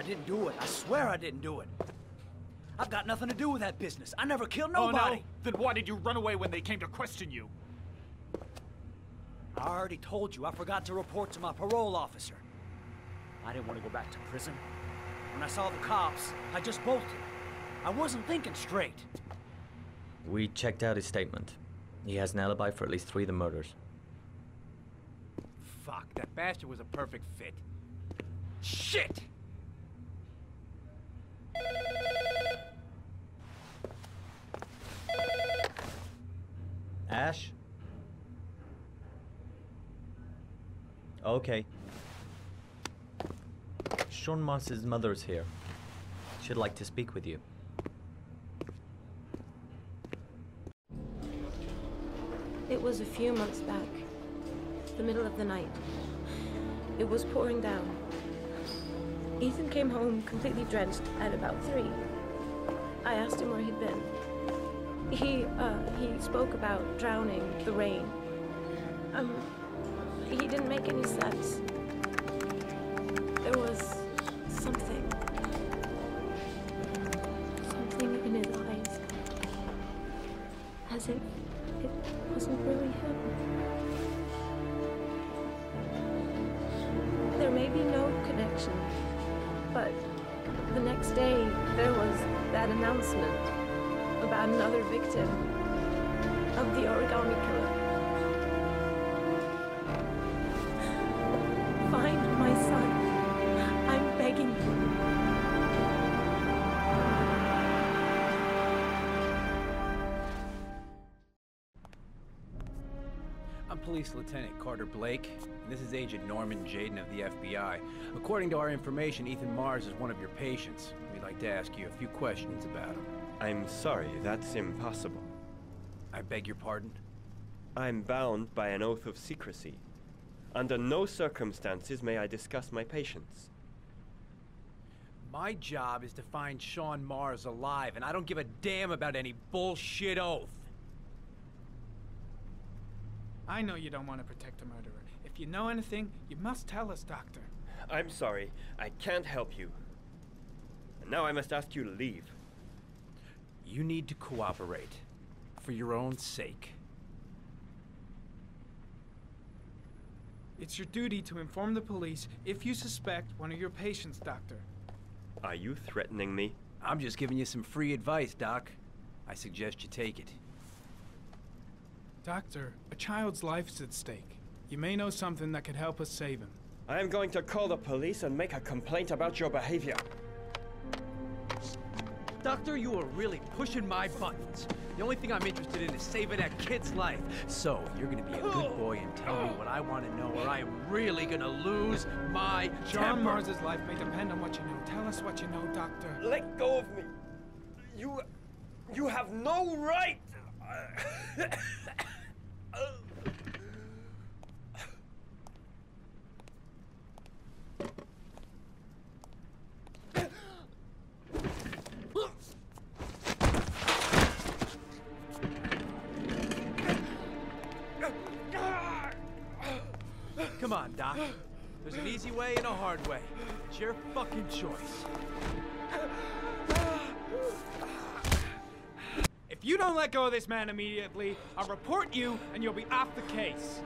didn't do it. I swear I didn't do it. I've got nothing to do with that business. I never killed nobody. Oh, no? Then why did you run away when they came to question you? I already told you I forgot to report to my parole officer. I didn't want to go back to prison. When I saw the cops, I just bolted. I wasn't thinking straight. We checked out his statement. He has an alibi for at least 3 of the murders. Fuck, that bastard was a perfect fit. Shit! Ash? Okay. Sean Mars's mother is here. She'd like to speak with you. It was a few months back, the middle of the night. It was pouring down. Ethan came home completely drenched at about 3. I asked him where he'd been. He spoke about drowning, the rain. He didn't make any sense. There was something in his eyes. As if it wasn't really him. There may be no connection, but the next day there was that announcement about another victim of the origami killer. Find my son. I'm begging you. I'm Police Lieutenant Carter Blake, and this is Agent Norman Jaden of the FBI. According to our information, Ethan Mars is one of your patients. We'd like to ask you a few questions about him. I'm sorry, that's impossible. I beg your pardon? I'm bound by an oath of secrecy. Under no circumstances may I discuss my patients. My job is to find Sean Mars alive, and I don't give a damn about any bullshit oath. I know you don't want to protect a murderer. If you know anything, you must tell us, Doctor. I'm sorry, I can't help you. And now I must ask you to leave. You need to cooperate, for your own sake. It's your duty to inform the police if you suspect one of your patients, Doctor. Are you threatening me? I'm just giving you some free advice, Doc. I suggest you take it. Doctor, a child's life's at stake. You may know something that could help us save him. I am going to call the police and make a complaint about your behavior. Doctor, you are really pushing my buttons. The only thing I'm interested in is saving that kid's life. So, you're gonna be a good boy and tell me what I want to know, or I am really gonna lose my Sean temper. Mars's life may depend on what you know. Tell us what you know, Doctor. Let go of me. You have no right. Come on, Doc. There's an easy way and a hard way. It's your fucking choice. If you don't let go of this man immediately, I'll report you and you'll be off the case.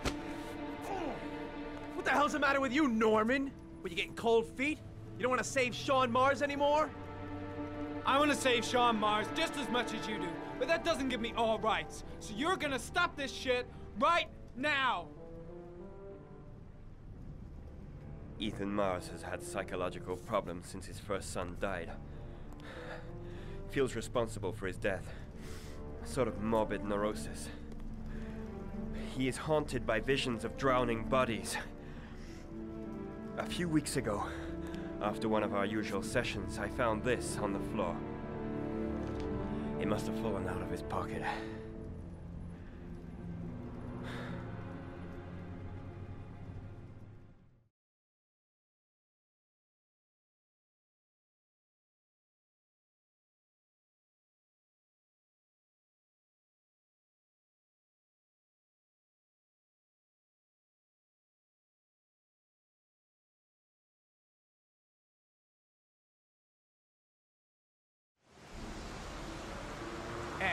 What the hell's the matter with you, Norman? What, you getting cold feet? You don't want to save Sean Mars anymore? I want to save Sean Mars just as much as you do, but that doesn't give me all rights. So you're gonna stop this shit right now. Ethan Mars has had psychological problems since his first son died. Feels responsible for his death. A sort of morbid neurosis. He is haunted by visions of drowning bodies. A few weeks ago, after one of our usual sessions, I found this on the floor. It must have fallen out of his pocket.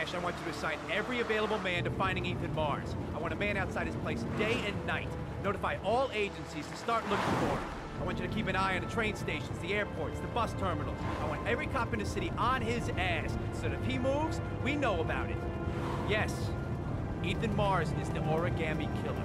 Ash, I want you to assign every available man to finding Ethan Mars. I want a man outside his place day and night. Notify all agencies to start looking for him. I want you to keep an eye on the train stations, the airports, the bus terminals. I want every cop in the city on his ass, so that if he moves, we know about it. Yes, Ethan Mars is the Origami Killer.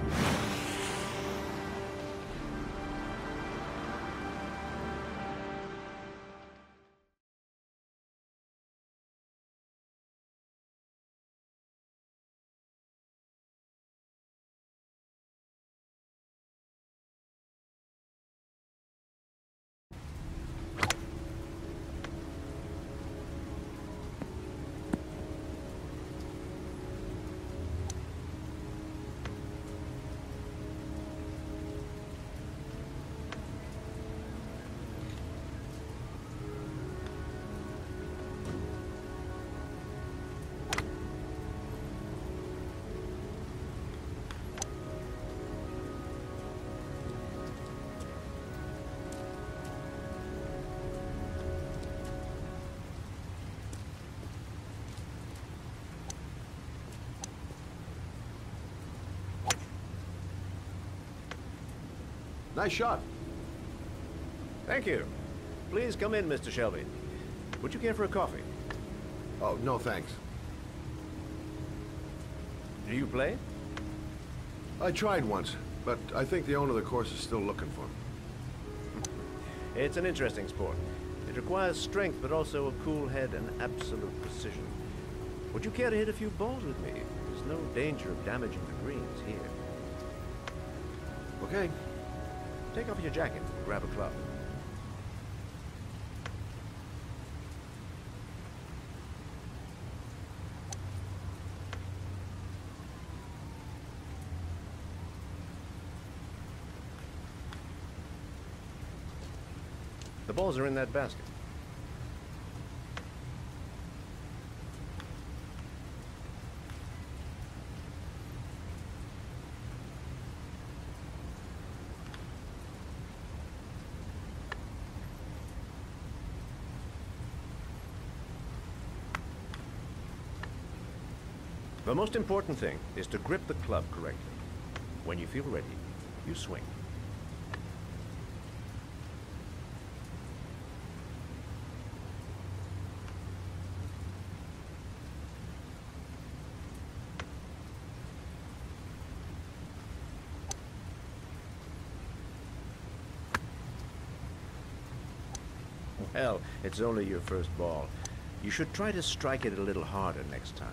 Nice shot. Thank you. Please come in, Mr. Shelby. Would you care for a coffee? Oh, no thanks. Do you play? I tried once, but I think the owner of the course is still looking for me. It's an interesting sport. It requires strength, but also a cool head and absolute precision. Would you care to hit a few balls with me? There's no danger of damaging the greens here. Okay. Take off your jacket and grab a club. The balls are in that basket. The most important thing is to grip the club correctly. When you feel ready, you swing. Well, it's only your first ball. You should try to strike it a little harder next time.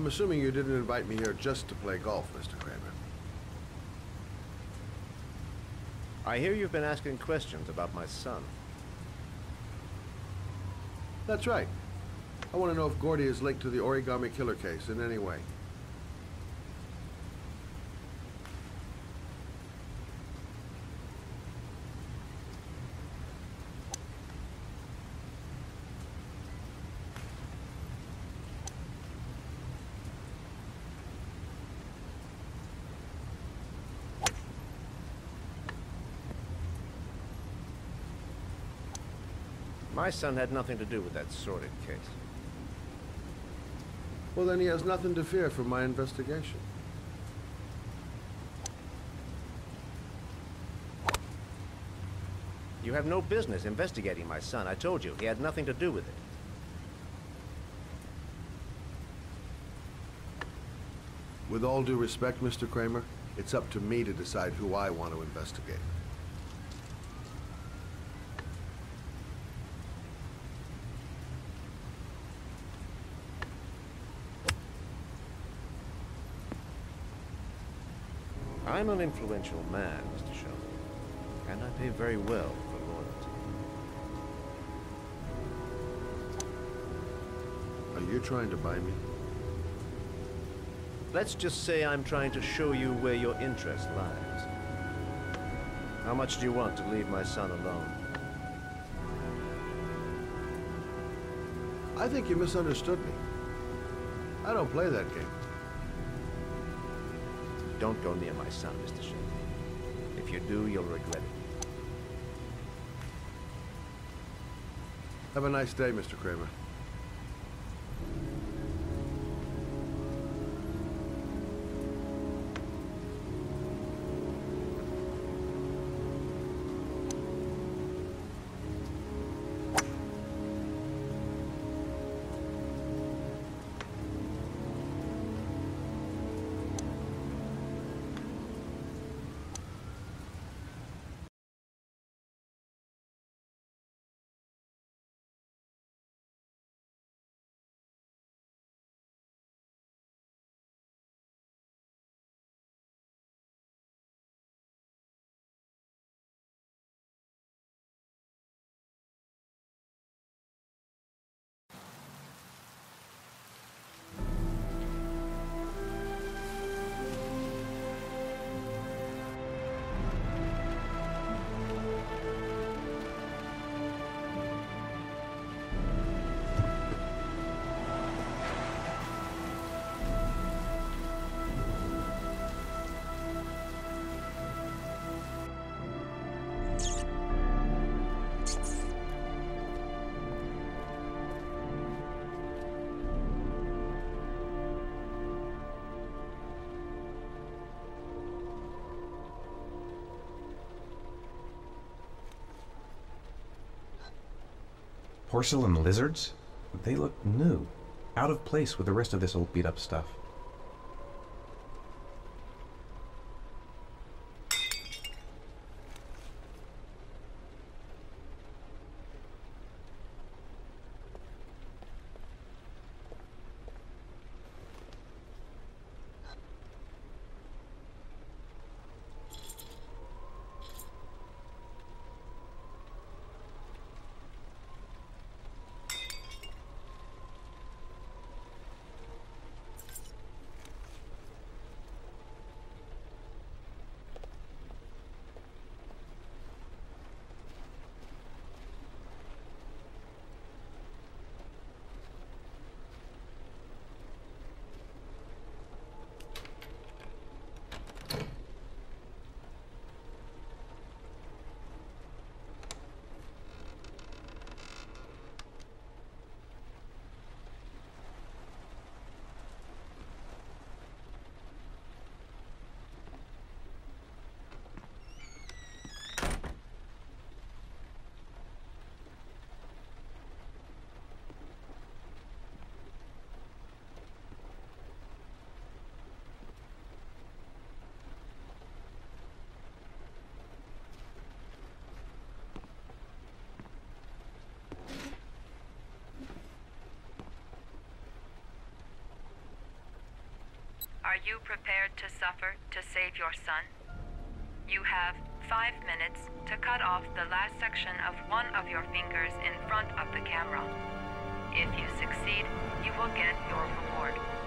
I'm assuming you didn't invite me here just to play golf, Mr. Kramer. I hear you've been asking questions about my son. That's right. I want to know if Gordy is linked to the Origami Killer case in any way. My son had nothing to do with that sordid case. Well, then he has nothing to fear from my investigation. You have no business investigating my son. I told you, he had nothing to do with it. With all due respect, Mr. Kramer, it's up to me to decide who I want to investigate. I'm an influential man, Mr. Shelby, and I pay very well for loyalty. Are you trying to buy me? Let's just say I'm trying to show you where your interest lies. How much do you want to leave my son alone? I think you misunderstood me. I don't play that game. don't go near my son, Mr. Shelby. If you do, you'll regret it. Have a nice day, Mr. Kramer. Porcelain lizards? They look new. Out of place with the rest of this old beat-up stuff. Are you prepared to suffer to save your son? You have 5 minutes to cut off the last section of one of your fingers in front of the camera. If you succeed, you will get your reward.